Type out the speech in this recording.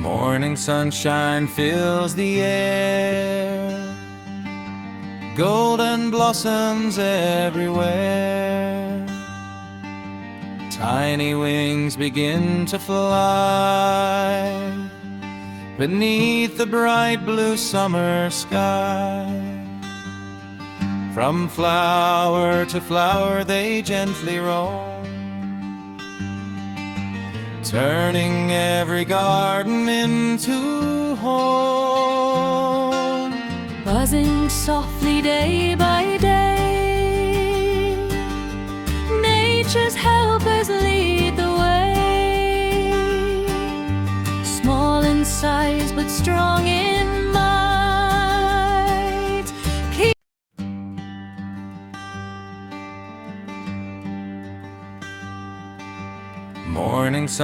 Morning sunshine fills the air, golden blossoms everywhere. Tiny wings begin to fly beneath the bright blue summer sky. From flower to flower they gently roam, turning every garden into home. Buzzing softly day by day, nature's helpers lead the way. Small in size but strong in might. Morning sun